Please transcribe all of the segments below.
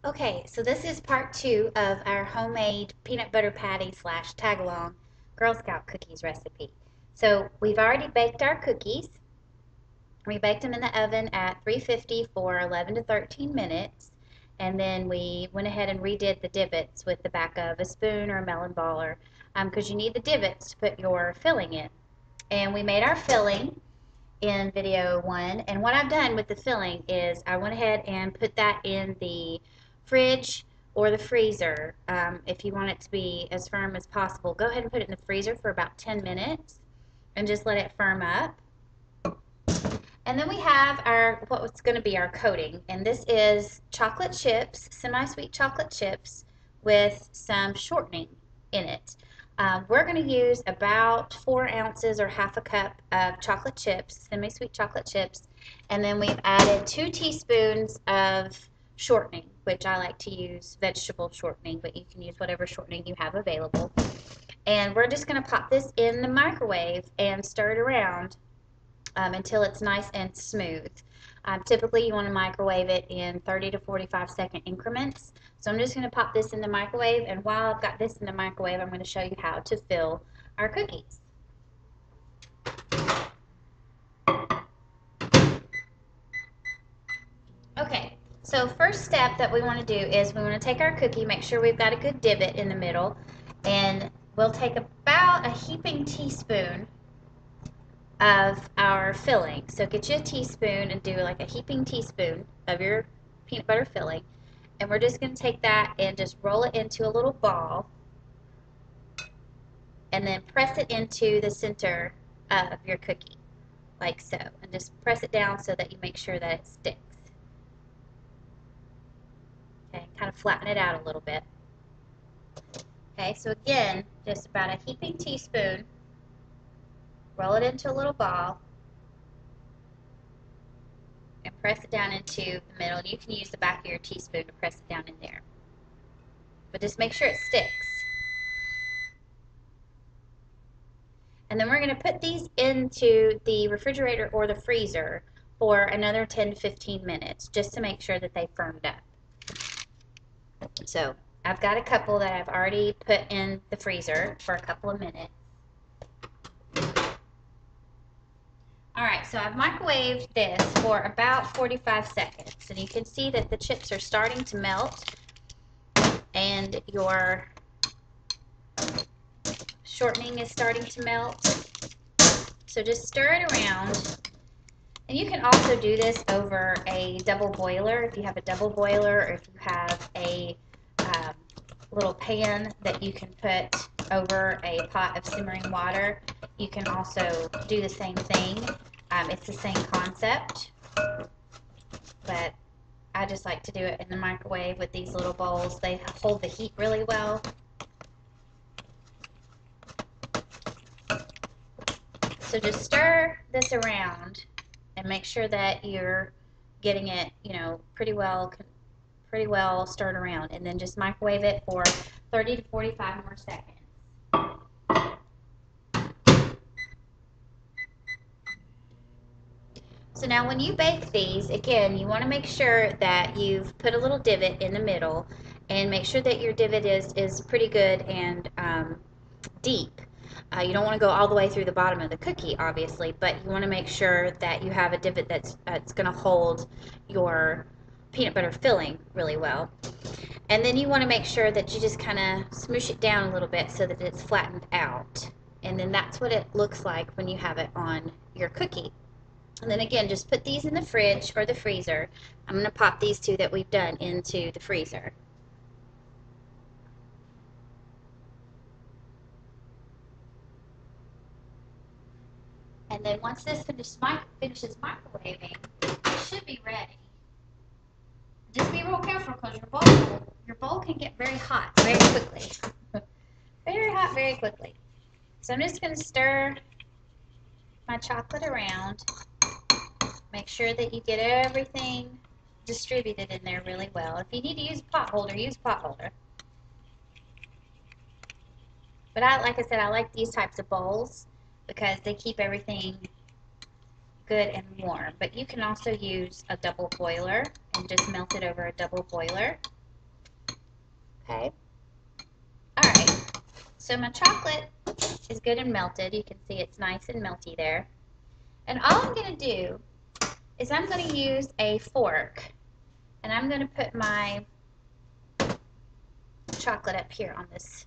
Okay, so this is part 2 of our homemade peanut butter patty slash tag-along Girl Scout cookies recipe. So we've already baked our cookies. We baked them in the oven at 350 for 11 to 13 minutes. And then we went ahead and redid the divots with the back of a spoon or a melon baller because you need the divots to put your filling in. And we made our filling in video 1, and what I've done with the filling is I went ahead and put that in the fridge or the freezer. If you want it to be as firm as possible, go ahead and put it in the freezer for about 10 minutes and just let it firm up. And then we have our what's going to be our coating, and this is chocolate chips, semi-sweet chocolate chips with some shortening in it. We're going to use about 4 ounces or half a cup of chocolate chips, semi-sweet chocolate chips, and then we've added 2 teaspoons of shortening, which I like to use vegetable shortening, but you can use whatever shortening you have available. And we're just going to pop this in the microwave and stir it around until it's nice and smooth. Typically you want to microwave it in 30 to 45 second increments. So I'm just going to pop this in the microwave, and while I've got this in the microwave, I'm going to show you how to fill our cookies. Okay, so first step that we want to do is we want to take our cookie, make sure we've got a good divot in the middle, and we'll take about a heaping teaspoon of our filling. So get you a teaspoon and do like a heaping teaspoon of your peanut butter filling, and we're just going to take that and just roll it into a little ball and then press it into the center of your cookie like so, and just press it down so that you make sure that it sticks. Okay, kind of flatten it out a little bit. Okay, so again, just about a heaping teaspoon, roll it into a little ball, and press it down into the middle. You can use the back of your teaspoon to press it down in there, but just make sure it sticks. And then we're going to put these into the refrigerator or the freezer for another 10 to 15 minutes just to make sure that they firmed up. So I've got a couple that I've already put in the freezer for a couple of minutes. Alright, so I've microwaved this for about 45 seconds, and you can see that the chips are starting to melt and your shortening is starting to melt. So just stir it around, and you can also do this over a double boiler if you have a double boiler, or if you have a little pan that you can put over a pot of simmering water. You can also do the same thing. It's the same concept, but I just like to do it in the microwave with these little bowls. They hold the heat really well. So just stir this around and make sure that you're getting it, pretty well stirred around, and then just microwave it for 30 to 45 more seconds. So now when you bake these, again, you want to make sure that you've put a little divot in the middle, and make sure that your divot is pretty good and deep. You don't want to go all the way through the bottom of the cookie, obviously, but you want to make sure that you have a divot that's going to hold your peanut butter filling really well. And then you want to make sure that you just kind of smoosh it down a little bit so that it's flattened out. And then that's what it looks like when you have it on your cookie. And then again, just put these in the fridge or the freezer. I'm going to pop these 2 that we've done into the freezer. And then once this finishes microwaving, it should be ready. Just be real careful because your bowl can get very hot very quickly. Very hot very quickly. So I'm just going to stir my chocolate around. Make sure that you get everything distributed in there really well. If you need to use a pot holder, use a pot holder. But like I said, I like these types of bowls because they keep everything good and warm. But you can also use a double boiler and just melt it over a double boiler. Okay. All right. So my chocolate is good and melted. You can see it's nice and melty there. And all I'm going to do is I'm going to use a fork, and I'm going to put my chocolate up here on this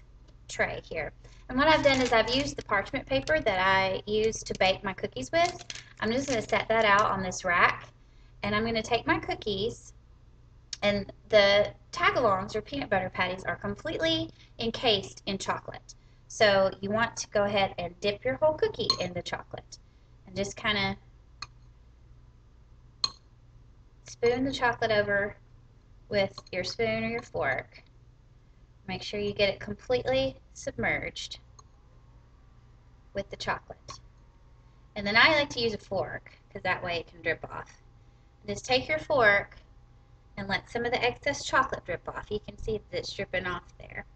tray here. And what I've done is I've used the parchment paper that I used to bake my cookies with. I'm just going to set that out on this rack, and I'm going to take my cookies, and the tagalongs or peanut butter patties are completely encased in chocolate. So you want to go ahead and dip your whole cookie in the chocolate and just kind of spoon the chocolate over with your spoon or your fork. Make sure you get it completely submerged with the chocolate. And then I like to use a fork because that way it can drip off. Just take your fork and let some of the excess chocolate drip off. You can see that it's dripping off there.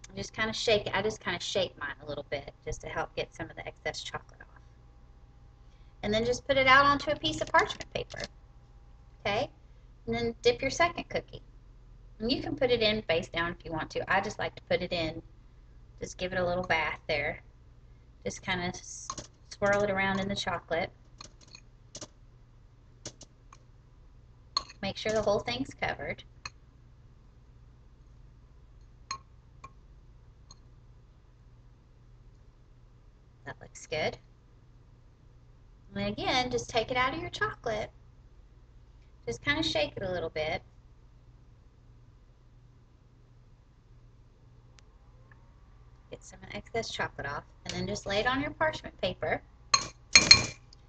And just kind of shake it. I just kind of shake mine a little bit just to help get some of the excess chocolate off. And then just put it out onto a piece of parchment paper. Okay? And then dip your second cookie. And you can put it in face down if you want to. I just like to put it in. Just give it a little bath there. Just kind of swirl it around in the chocolate. Make sure the whole thing's covered. That looks good. And again, just take it out of your chocolate. Just kind of shake it a little bit. Get some excess chocolate off, and then just lay it on your parchment paper.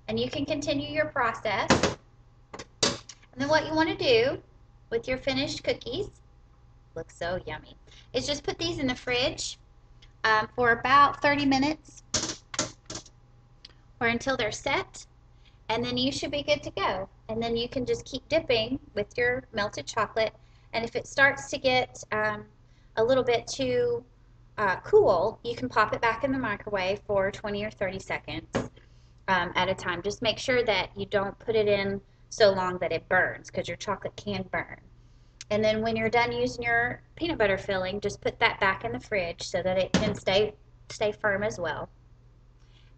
And you can continue your process. And then what you want to do with your finished cookies, looks so yummy, is just put these in the fridge for about 30 minutes or until they're set, and then you should be good to go. And then you can just keep dipping with your melted chocolate, and if it starts to get a little bit too cool, you can pop it back in the microwave for 20 or 30 seconds at a time. Just make sure that you don't put it in so long that it burns, because your chocolate can burn. And then when you're done using your peanut butter filling, just put that back in the fridge so that it can stay firm as well.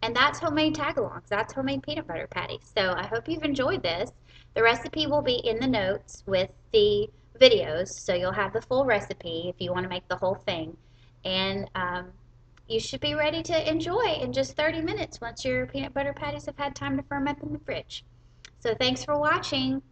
And that's homemade tagalongs. That's homemade peanut butter patties. So I hope you've enjoyed this. The recipe will be in the notes with the videos, so you'll have the full recipe if you want to make the whole thing. And you should be ready to enjoy in just 30 minutes once your peanut butter patties have had time to firm up in the fridge. So thanks for watching.